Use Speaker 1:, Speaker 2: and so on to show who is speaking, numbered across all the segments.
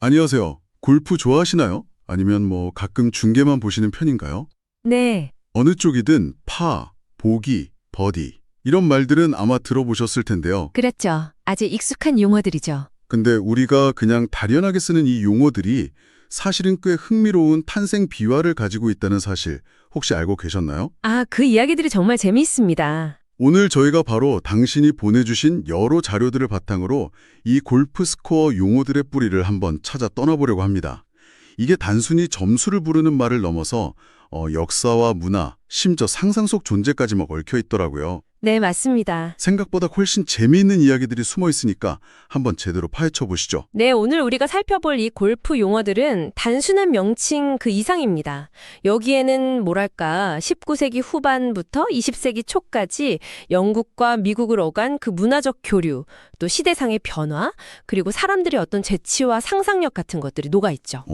Speaker 1: 안녕하세요. 골프 좋아하시나요? 아니면 가끔 중계만 보시는 편인가요?
Speaker 2: 네,
Speaker 1: 어느 쪽이든 파, 보기, 버디 이런 말들은 아마 들어보셨을 텐데요.
Speaker 2: 그렇죠. 아주 익숙한 용어들이죠.
Speaker 1: 근데 우리가 그냥 당연하게 쓰는 이 용어들이 사실은 꽤 흥미로운 탄생 비화를 가지고 있다는 사실 혹시 알고 계셨나요?
Speaker 2: 아, 그 이야기들이 정말 재미있습니다.
Speaker 1: 오늘 저희가 바로 당신이 보내주신 여러 자료들을 바탕으로 이 골프 스코어 용어들의 뿌리를 한번 찾아 떠나보려고 합니다. 이게 단순히 점수를 부르는 말을 넘어서 역사와 문화, 심지어 상상 속 존재까지 막 얽혀 있더라고요.
Speaker 2: 네, 맞습니다.
Speaker 1: 생각보다 훨씬 재미있는 이야기들이 숨어 있으니까 한번 제대로 파헤쳐 보시죠.
Speaker 2: 네, 오늘 우리가 살펴볼 이 골프 용어들은 단순한 명칭 그 이상입니다. 여기에는 뭐랄까, 19세기 후반부터 20세기 초까지 영국과 미국을 오간 그 문화적 교류, 또 시대상의 변화, 그리고 사람들의 어떤 재치와 상상력 같은 것들이 녹아있죠.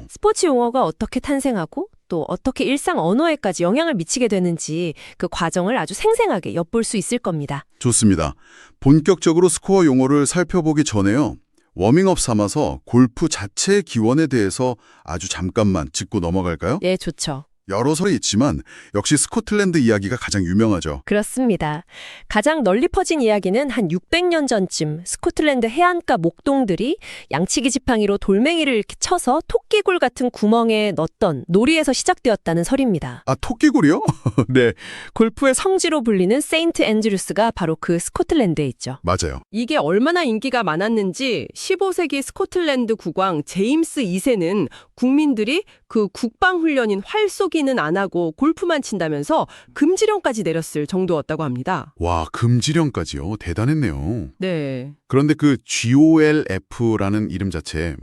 Speaker 2: 스포츠 용어가 어떻게 탄생하고 또 어떻게 일상 언어에까지 영향을 미치게 되는지 그 과정을 아주 생생하게 엿볼 수 있을 겁니다.
Speaker 1: 좋습니다. 본격적으로 스코어 용어를 살펴보기 전에요. 워밍업 삼아서 골프 자체의 기원에 대해서 아주 잠깐만 짚고 넘어갈까요?
Speaker 2: 네, 좋죠.
Speaker 1: 여러 설이 있지만 역시 스코틀랜드 이야기가 가장 유명하죠.
Speaker 2: 그렇습니다. 가장 널리 퍼진 이야기는 한 600년 전쯤 스코틀랜드 해안가 목동들이 양치기 지팡이로 돌멩이를 이렇게 쳐서 토끼굴 같은 구멍에 넣었던 놀이에서 시작되었다는 설입니다.
Speaker 1: 아, 토끼굴이요? 네,
Speaker 2: 골프의 성지로 불리는 세인트 앤드루스가 바로 그 스코틀랜드에 있죠.
Speaker 1: 맞아요.
Speaker 3: 이게 얼마나 인기가 많았는지 15세기 스코틀랜드 국왕 제임스 2세는 국민들이 그 국방훈련인 활 쏘기는 안 하고 골프만 친다면서 금지령까지 내렸을 정도였다고 합니다.
Speaker 1: 와, 금지령까지요. 대단했네요.
Speaker 3: 네.
Speaker 1: 그런데 그 GOLF라는 이름 자체에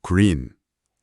Speaker 1: green,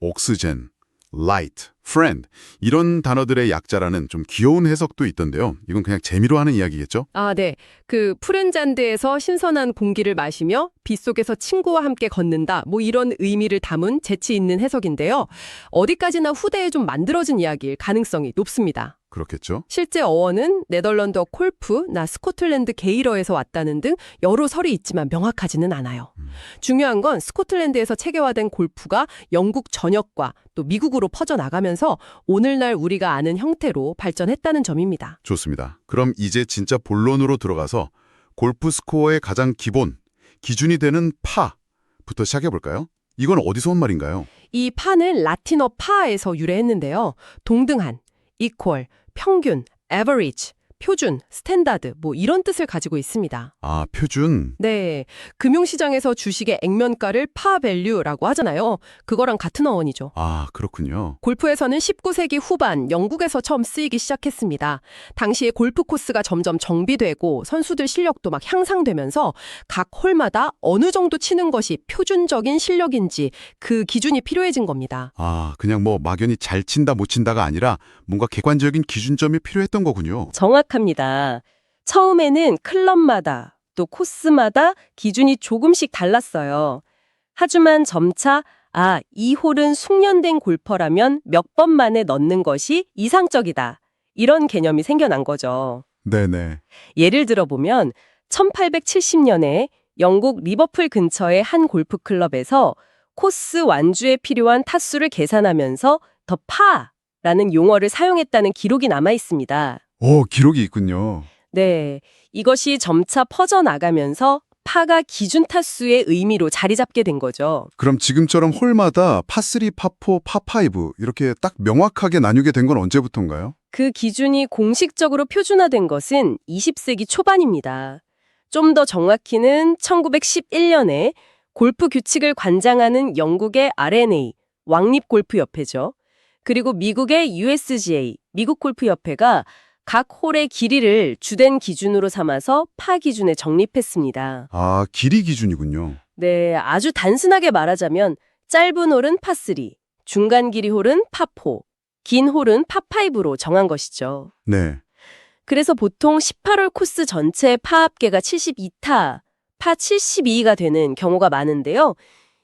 Speaker 1: oxygen, light, friend 이런 단어들의 약자라는 좀 귀여운 해석도 있던데요. 이건 그냥 재미로 하는 이야기겠죠?
Speaker 3: 아, 네. 그 푸른 잔드에서 신선한 공기를 마시며 빗속에서 친구와 함께 걷는다. 이런 의미를 담은 재치 있는 해석인데요. 어디까지나 후대에 좀 만들어진 이야기일 가능성이 높습니다.
Speaker 1: 그렇겠죠?
Speaker 3: 실제 어원은 네덜란드어 콜프, 스코틀랜드 게일어에서 왔다는 등 여러 설이 있지만 명확하지는 않아요. 중요한 건 스코틀랜드에서 체계화된 골프가 영국 전역과 또 미국으로 퍼져나가면서 오늘날 우리가 아는 형태로 발전했다는 점입니다.
Speaker 1: 좋습니다. 그럼 이제 진짜 본론으로 들어가서 골프 스코어의 가장 기준이 되는 파부터 시작해볼까요? 이건 어디서 온 말인가요?
Speaker 3: 이 파는 라틴어 파에서 유래했는데요. 동등한, equal, 평균, average, 표준, 스탠다드 이런 뜻을 가지고 있습니다.
Speaker 1: 아, 표준.
Speaker 3: 네, 금융시장에서 주식의 액면가를 파 밸류라고 하잖아요. 그거랑 같은 어원이죠.
Speaker 1: 아, 그렇군요.
Speaker 3: 골프에서는 19세기 후반 영국에서 처음 쓰이기 시작했습니다. 당시에 골프 코스가 점점 정비되고 선수들 실력도 막 향상되면서 각 홀마다 어느 정도 치는 것이 표준적인 실력인지 그 기준이 필요해진 겁니다.
Speaker 1: 아, 그냥 막연히 잘 친다 못 친다가 아니라 뭔가 객관적인 기준점이 필요했던 거군요.
Speaker 3: 정확합니다. 처음에는 클럽마다 또 코스마다 기준이 조금씩 달랐어요. 하지만 점차 이 홀은 숙련된 골퍼라면 몇 번 만에 넣는 것이 이상적이다. 이런 개념이 생겨난 거죠.
Speaker 1: 네네.
Speaker 3: 예를 들어보면 1870년에 영국 리버풀 근처의 한 골프클럽에서 코스 완주에 필요한 타수를 계산하면서 더 파라는 용어를 사용했다는 기록이 남아 있습니다.
Speaker 1: 기록이 있군요.
Speaker 3: 네, 이것이 점차 퍼져나가면서 파가 기준 타수의 의미로 자리 잡게 된 거죠.
Speaker 1: 그럼 지금처럼 홀마다 파3, 파4, 파5 이렇게 딱 명확하게 나뉘게 된 건 언제부터인가요?
Speaker 3: 그 기준이 공식적으로 표준화된 것은 20세기 초반입니다. 좀 더 정확히는 1911년에 골프 규칙을 관장하는 영국의 R&A, 왕립골프협회죠. 그리고 미국의 USGA, 미국골프협회가 각 홀의 길이를 주된 기준으로 삼아서 파 기준에 정립했습니다.
Speaker 1: 아, 길이 기준이군요.
Speaker 3: 네, 아주 단순하게 말하자면 짧은 홀은 파3, 중간 길이 홀은 파4, 긴 홀은 파5로 정한 것이죠.
Speaker 1: 네.
Speaker 3: 그래서 보통 18홀 코스 전체의 파 합계가 72타, 파 72가 되는 경우가 많은데요.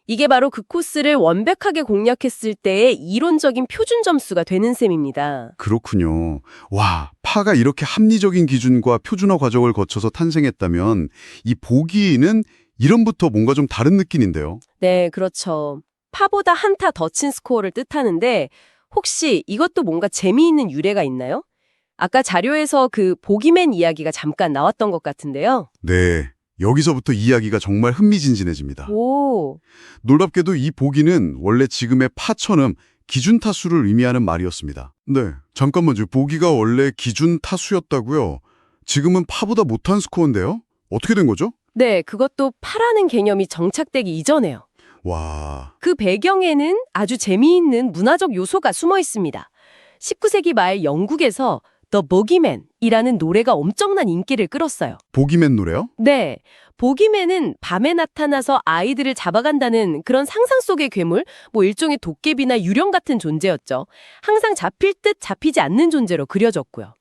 Speaker 3: 이게 바로 그 코스를 완벽하게 공략했을 때의 이론적인 표준 점수가 되는 셈입니다.
Speaker 1: 그렇군요. 와, 파가 이렇게 합리적인 기준과 표준화 과정을 거쳐서 탄생했다면 이 보기는 이름부터 뭔가 좀 다른 느낌인데요.
Speaker 3: 네, 그렇죠. 파보다 한타 더 친 스코어를 뜻하는데 혹시 이것도 뭔가 재미있는 유래가 있나요? 아까 자료에서 그 보기맨 이야기가 잠깐 나왔던 것 같은데요.
Speaker 1: 네, 여기서부터 이야기가 정말 흥미진진해집니다.
Speaker 3: 오,
Speaker 1: 놀랍게도 이 보기는 원래 지금의 파처럼 기준 타수를 의미하는 말이었습니다. 네, 잠깐만요. 보기가 원래 기준 타수였다고요? 지금은 파보다 못한 스코어인데요? 어떻게 된 거죠?
Speaker 3: 네, 그것도 파라는 개념이 정착되기 이전에요.
Speaker 1: 와,
Speaker 3: 그 배경에는 아주 재미있는 문화적 요소가 숨어 있습니다. 19세기 말 영국에서 The Bogeyman이라는 노래가 엄청난 인기를 끌었어요.
Speaker 1: 보기맨 노래요?
Speaker 3: 네, 보기맨은 밤에 나타나서 아이들을 잡아간다는 그런 상상 속의 괴물, 뭐 일종의 도깨비나 유령 같은 존재였죠. 항상 잡힐 듯 잡히지 않는 존재로 그려졌고요.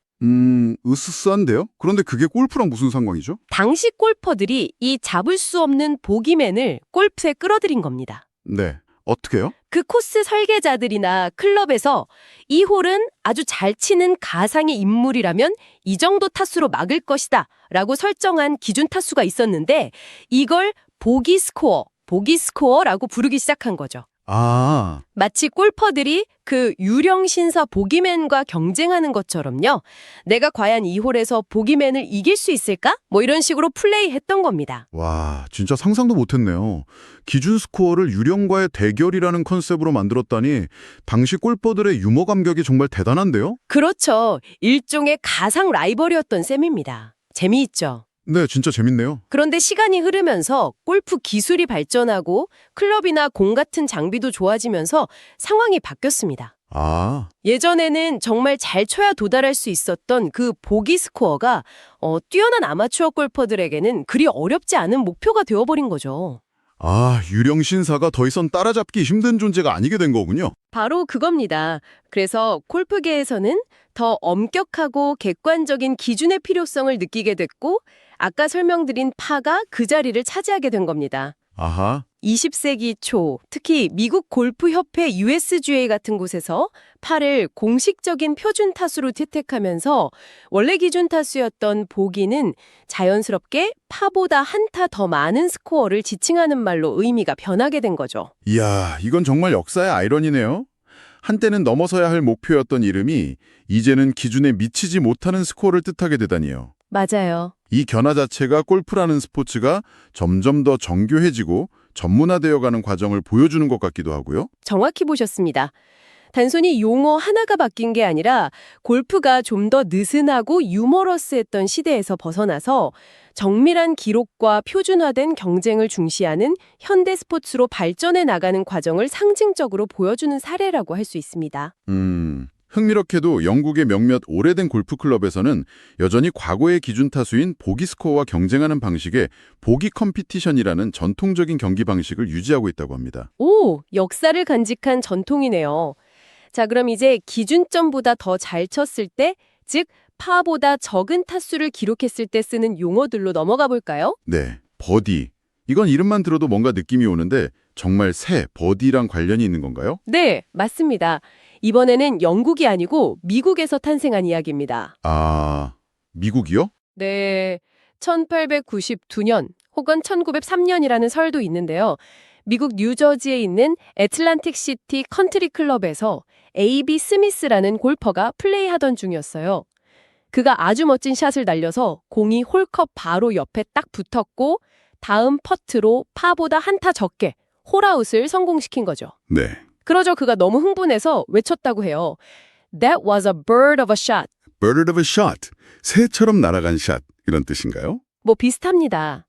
Speaker 1: 으스스한데요? 그런데 그게 골프랑 무슨 상관이죠?
Speaker 3: 당시 골퍼들이 이 잡을 수 없는 보기맨을 골프에 끌어들인 겁니다.
Speaker 1: 네, 어떻게요?
Speaker 3: 그 코스 설계자들이나 클럽에서 이 홀은 아주 잘 치는 가상의 인물이라면 이 정도 타수로 막을 것이다 라고 설정한 기준 타수가 있었는데 이걸 보기 스코어라고 부르기 시작한 거죠.
Speaker 1: 아,
Speaker 3: 마치 골퍼들이 그 유령 신사 보기맨과 경쟁하는 것처럼요. 내가 과연 이 홀에서 보기맨을 이길 수 있을까? 뭐 이런 식으로 플레이했던 겁니다.
Speaker 1: 와, 진짜 상상도 못했네요. 기준 스코어를 유령과의 대결이라는 컨셉으로 만들었다니 당시 골퍼들의 유머 감각이 정말 대단한데요?
Speaker 3: 그렇죠. 일종의 가상 라이벌이었던 셈입니다. 재미있죠?
Speaker 1: 네, 진짜 재밌네요.
Speaker 3: 그런데 시간이 흐르면서 골프 기술이 발전하고 클럽이나 공 같은 장비도 좋아지면서 상황이 바뀌었습니다.
Speaker 1: 아,
Speaker 3: 예전에는 정말 잘 쳐야 도달할 수 있었던 그 보기 스코어가 뛰어난 아마추어 골퍼들에게는 그리 어렵지 않은 목표가 되어버린 거죠.
Speaker 1: 유령 신사가 더 이상 따라잡기 힘든 존재가 아니게 된 거군요.
Speaker 3: 바로 그겁니다. 그래서 골프계에서는 더 엄격하고 객관적인 기준의 필요성을 느끼게 됐고 아까 설명드린 파가 그 자리를 차지하게 된 겁니다.
Speaker 1: 아하,
Speaker 3: 20세기 초, 특히 미국 골프협회 USGA 같은 곳에서 파를 공식적인 표준 타수로 채택하면서 원래 기준 타수였던 보기는 자연스럽게 파보다 한타 더 많은 스코어를 지칭하는 말로 의미가 변하게 된 거죠.
Speaker 1: 이야, 이건 정말 역사의 아이러니네요. 한때는 넘어서야 할 목표였던 이름이 이제는 기준에 미치지 못하는 스코어를 뜻하게 되다니요.
Speaker 3: 맞아요.
Speaker 1: 이 변화 자체가 골프라는 스포츠가 점점 더 정교해지고 전문화되어가는 과정을 보여주는 것 같기도 하고요.
Speaker 3: 정확히 보셨습니다. 단순히 용어 하나가 바뀐 게 아니라 골프가 좀 더 느슨하고 유머러스했던 시대에서 벗어나서 정밀한 기록과 표준화된 경쟁을 중시하는 현대 스포츠로 발전해 나가는 과정을 상징적으로 보여주는 사례라고 할 수 있습니다.
Speaker 1: 흥미롭게도 영국의 몇몇 오래된 골프 클럽에서는 여전히 과거의 기준 타수인 보기 스코어와 경쟁하는 방식의 보기 컴피티션이라는 전통적인 경기 방식을 유지하고 있다고 합니다.
Speaker 3: 오, 역사를 간직한 전통이네요. 자, 그럼 이제 기준점보다 더 잘 쳤을 때, 즉 파보다 적은 타수를 기록했을 때 쓰는 용어들로 넘어가 볼까요?
Speaker 1: 네, 버디. 이건 이름만 들어도 뭔가 느낌이 오는데 정말 새 버디랑 관련이 있는 건가요?
Speaker 3: 네, 맞습니다. 이번에는 영국이 아니고 미국에서 탄생한 이야기입니다.
Speaker 1: 아, 미국이요?
Speaker 3: 네, 1892년 혹은 1903년이라는 설도 있는데요. 미국 뉴저지에 있는 애틀란틱 시티 컨트리 클럽에서 A.B. 스미스라는 골퍼가 플레이하던 중이었어요. 그가 아주 멋진 샷을 날려서 공이 홀컵 바로 옆에 딱 붙었고 다음 퍼트로 파보다 한타 적게 홀아웃을 성공시킨 거죠.
Speaker 1: 네.
Speaker 3: 그러자 그가 너무 흥분해서 외쳤다고 해요. That was a bird of a shot.
Speaker 1: Bird of a shot. 새처럼 날아간 샷. 이런 뜻인가요?
Speaker 3: 뭐 비슷합니다.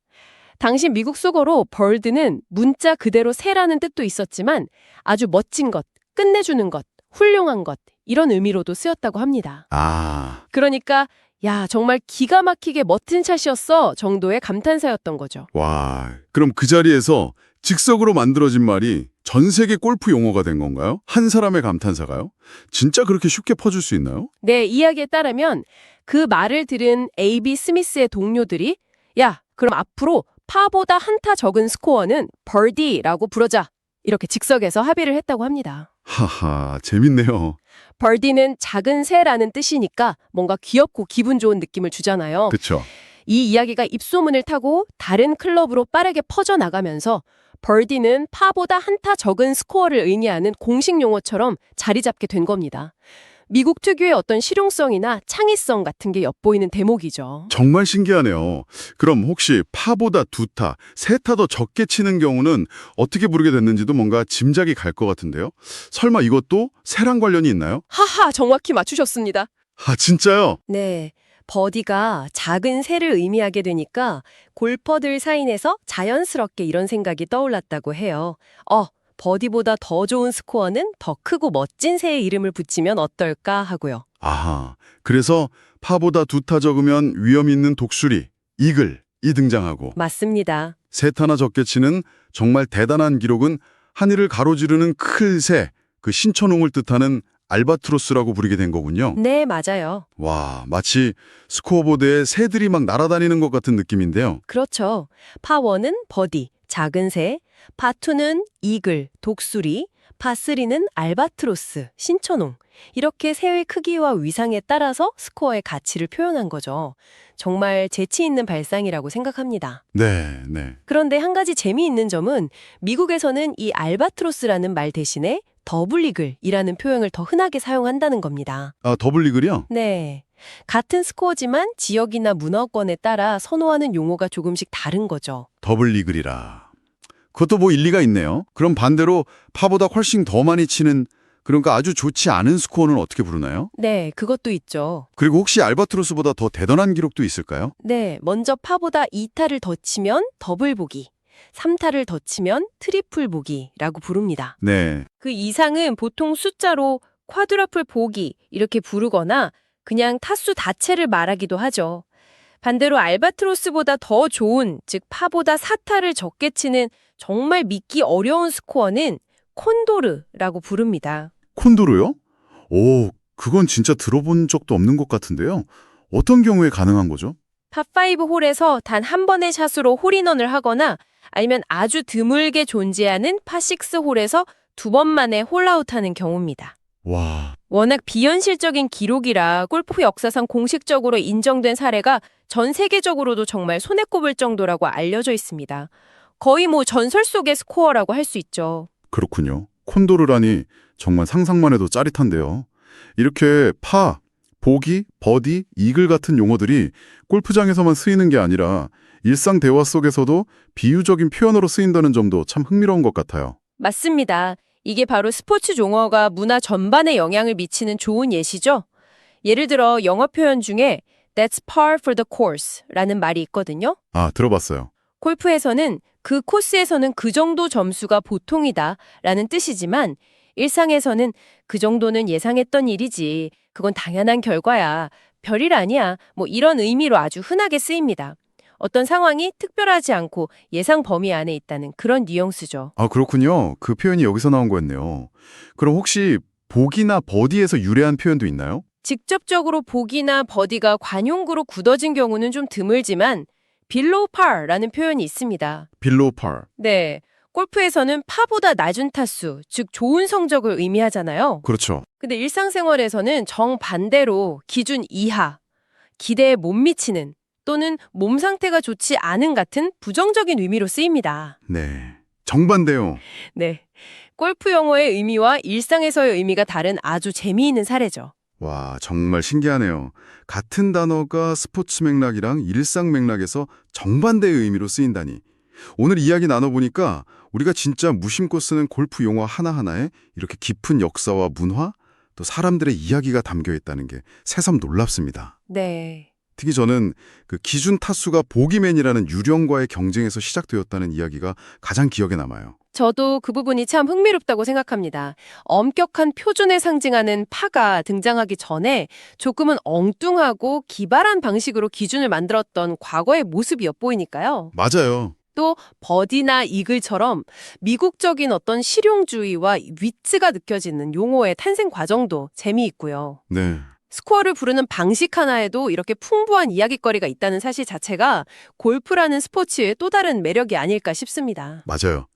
Speaker 3: 당시 미국 속어로 bird는 문자 그대로 새라는 뜻도 있었지만 아주 멋진 것, 끝내주는 것, 훌륭한 것 이런 의미로도 쓰였다고 합니다.
Speaker 1: 아,
Speaker 3: 그러니까 야 정말 기가 막히게 멋진 샷이었어 정도의 감탄사였던 거죠.
Speaker 1: 와. 그럼 그 자리에서 즉석으로 만들어진 말이 전 세계 골프 용어가 된 건가요? 한 사람의 감탄사가요? 진짜 그렇게 쉽게 퍼질 수 있나요?
Speaker 3: 네, 이야기에 따르면 그 말을 들은 A.B. 스미스의 동료들이 야, 그럼 앞으로 파보다 한타 적은 스코어는 birdie라고 부르자. 이렇게 즉석에서 합의를 했다고 합니다.
Speaker 1: 하하, 재밌네요.
Speaker 3: birdie는 작은 새라는 뜻이니까 뭔가 귀엽고 기분 좋은 느낌을 주잖아요.
Speaker 1: 그쵸?
Speaker 3: 이 이야기가 입소문을 타고 다른 클럽으로 빠르게 퍼져나가면서 버디는 파보다 한타 적은 스코어를 의미하는 공식 용어처럼 자리 잡게 된 겁니다. 미국 특유의 어떤 실용성이나 창의성 같은 게 엿보이는 대목이죠.
Speaker 1: 정말 신기하네요. 그럼 혹시 파보다 2타, 3타 더 적게 치는 경우는 어떻게 부르게 됐는지도 뭔가 짐작이 갈 것 같은데요. 설마 이것도 새랑 관련이 있나요?
Speaker 3: 하하, 정확히 맞추셨습니다.
Speaker 1: 아, 진짜요?
Speaker 2: 네. 버디가 작은 새를 의미하게 되니까 골퍼들 사이에서 자연스럽게 이런 생각이 떠올랐다고 해요. 버디보다 더 좋은 스코어는 더 크고 멋진 새의 이름을 붙이면 어떨까 하고요.
Speaker 1: 아하, 그래서 파보다 2타 적으면 위험 있는 독수리, 이글이 등장하고
Speaker 2: 맞습니다.
Speaker 1: 3타나 적게 치는 정말 대단한 기록은 하늘을 가로지르는 큰 새, 그 신천홍을 뜻하는 알바트로스라고 부르게 된 거군요.
Speaker 2: 네, 맞아요.
Speaker 1: 와, 마치 스코어보드에 새들이 막 날아다니는 것 같은 느낌인데요.
Speaker 2: 그렇죠. 파1은 버디, 작은 새, 파2는 이글, 독수리, 파3는 알바트로스, 신천홍. 이렇게 새의 크기와 위상에 따라서 스코어의 가치를 표현한 거죠. 정말 재치 있는 발상이라고 생각합니다.
Speaker 1: 네, 네.
Speaker 2: 그런데 한 가지 재미있는 점은 미국에서는 이 알바트로스라는 말 대신에 더블이글이라는 표현을 더 흔하게 사용한다는 겁니다.
Speaker 1: 아, 더블이글이요?
Speaker 2: 네. 같은 스코어지만 지역이나 문화권에 따라 선호하는 용어가 조금씩 다른 거죠.
Speaker 1: 더블이글이라. 그것도 뭐 일리가 있네요. 그럼 반대로 파보다 훨씬 더 많이 치는, 그러니까 아주 좋지 않은 스코어는 어떻게 부르나요?
Speaker 2: 네, 그것도 있죠.
Speaker 1: 그리고 혹시 알바트로스보다 더 대단한 기록도 있을까요?
Speaker 2: 네, 먼저 파보다 2타를 더 치면 더블 보기, 3타를 더 치면 트리플 보기라고 부릅니다.
Speaker 1: 네.
Speaker 2: 그 이상은 보통 숫자로 쿼드러플 보기 이렇게 부르거나 그냥 타수 자체를 말하기도 하죠. 반대로 알바트로스보다 더 좋은, 즉 파보다 4타를 적게 치는 정말 믿기 어려운 스코어는 콘도르라고 부릅니다.
Speaker 1: 콘도르요? 오, 그건 진짜 들어본 적도 없는 것 같은데요. 어떤 경우에 가능한 거죠?
Speaker 2: 파5 홀에서 단 한 번의 샷으로 홀인원을 하거나 아니면 아주 드물게 존재하는 파6 홀에서 2번 만에 홀아웃하는 경우입니다.
Speaker 1: 와,
Speaker 2: 워낙 비현실적인 기록이라 골프 역사상 공식적으로 인정된 사례가 전 세계적으로도 정말 손에 꼽을 정도라고 알려져 있습니다. 거의 뭐 전설 속의 스코어라고 할 수 있죠.
Speaker 1: 그렇군요. 콘도르라니 정말 상상만 해도 짜릿한데요. 이렇게 파, 보기, 버디, 이글 같은 용어들이 골프장에서만 쓰이는 게 아니라 일상 대화 속에서도 비유적인 표현으로 쓰인다는 점도 참 흥미로운 것 같아요.
Speaker 2: 맞습니다. 이게 바로 스포츠 용어가 문화 전반에 영향을 미치는 좋은 예시죠. 예를 들어 영어 표현 중에 That's par for the course라는 말이 있거든요.
Speaker 1: 아, 들어봤어요.
Speaker 2: 골프에서는 그 코스에서는 그 정도 점수가 보통이다 라는 뜻이지만 일상에서는 그 정도는 예상했던 일이지. 그건 당연한 결과야. 별일 아니야. 뭐 이런 의미로 아주 흔하게 쓰입니다. 어떤 상황이 특별하지 않고 예상 범위 안에 있다는 그런 뉘앙스죠.
Speaker 1: 아, 그렇군요. 그 표현이 여기서 나온 거였네요. 그럼 혹시 보기나 버디에서 유래한 표현도 있나요?
Speaker 2: 직접적으로 보기나 버디가 관용구로 굳어진 경우는 좀 드물지만 below par라는 표현이 있습니다.
Speaker 1: 빌로우 par.
Speaker 2: 네, 골프에서는 파보다 낮은 타수, 즉 좋은 성적을 의미하잖아요.
Speaker 1: 그렇죠.
Speaker 2: 근데 일상생활에서는 정반대로 기준 이하, 기대에 못 미치는 또는 몸 상태가 좋지 않은 같은 부정적인 의미로 쓰입니다.
Speaker 1: 네. 정반대요.
Speaker 2: 네, 골프 용어의 의미와 일상에서의 의미가 다른 아주 재미있는 사례죠.
Speaker 1: 와, 정말 신기하네요. 같은 단어가 스포츠 맥락이랑 일상 맥락에서 정반대의 의미로 쓰인다니. 오늘 이야기 나눠보니까 우리가 진짜 무심코 쓰는 골프 용어 하나하나에 이렇게 깊은 역사와 문화, 또 사람들의 이야기가 담겨 있다는 게 새삼 놀랍습니다.
Speaker 2: 네.
Speaker 1: 특히 저는 그 기준 타수가 보기맨이라는 유령과의 경쟁에서 시작되었다는 이야기가 가장 기억에 남아요.
Speaker 2: 저도 그 부분이 참 흥미롭다고 생각합니다. 엄격한 표준을 상징하는 파가 등장하기 전에 조금은 엉뚱하고 기발한 방식으로 기준을 만들었던 과거의 모습이 엿보이니까요.
Speaker 1: 맞아요.
Speaker 2: 또 버디나 이글처럼 미국적인 어떤 실용주의와 위트가 느껴지는 용어의 탄생 과정도 재미있고요.
Speaker 1: 네.
Speaker 2: 스코어를 부르는 방식 하나에도 이렇게 풍부한 이야깃거리가 있다는 사실 자체가 골프라는 스포츠의 또 다른 매력이 아닐까 싶습니다.
Speaker 1: 맞아요.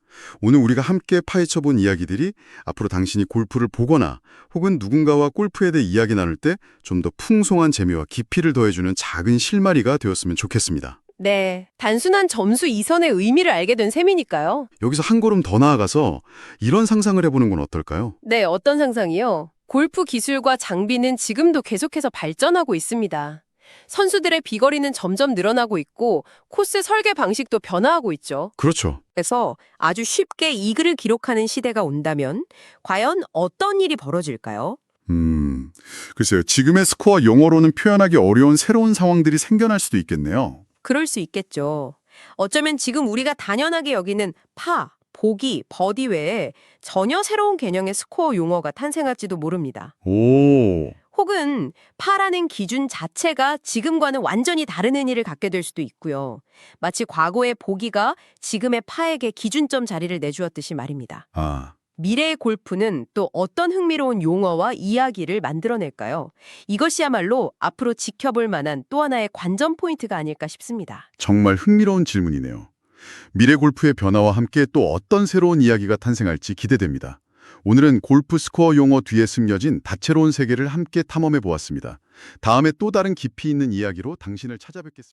Speaker 1: 오늘 우리가 함께 파헤쳐본 이야기들이 앞으로 당신이 골프를 보거나 혹은 누군가와 골프에 대해 이야기 나눌 때 좀 더 풍성한 재미와 깊이를 더해주는 작은 실마리가 되었으면 좋겠습니다.
Speaker 3: 네, 단순한 점수 이선의 의미를 알게 된 셈이니까요.
Speaker 1: 여기서 한 걸음 더 나아가서 이런 상상을 해보는 건 어떨까요?
Speaker 3: 네, 어떤 상상이요? 골프 기술과 장비는 지금도 계속해서 발전하고 있습니다. 선수들의 비거리는 점점 늘어나고 있고 코스 설계 방식도 변화하고 있죠.
Speaker 1: 그렇죠.
Speaker 4: 그래서 아주 쉽게 이글을 기록하는 시대가 온다면 과연 어떤 일이 벌어질까요?
Speaker 1: 글쎄요. 지금의 스코어 용어로는 표현하기 어려운 새로운 상황들이 생겨날 수도 있겠네요.
Speaker 4: 그럴 수 있겠죠. 어쩌면 지금 우리가 당연하게 여기는 파, 보기, 버디 외에 전혀 새로운 개념의 스코어 용어가 탄생할지도 모릅니다.
Speaker 1: 오,
Speaker 4: 혹은 파라는 기준 자체가 지금과는 완전히 다른 의미를 갖게 될 수도 있고요. 마치 과거의 보기가 지금의 파에게 기준점 자리를 내주었듯이 말입니다.
Speaker 1: 아,
Speaker 4: 미래의 골프는 또 어떤 흥미로운 용어와 이야기를 만들어낼까요? 이것이야말로 앞으로 지켜볼 만한 또 하나의 관전 포인트가 아닐까 싶습니다.
Speaker 1: 정말 흥미로운 질문이네요. 미래 골프의 변화와 함께 또 어떤 새로운 이야기가 탄생할지 기대됩니다. 오늘은 골프 스코어 용어 뒤에 숨겨진 다채로운 세계를 함께 탐험해 보았습니다. 다음에 또 다른 깊이 있는 이야기로 당신을 찾아뵙겠습니다.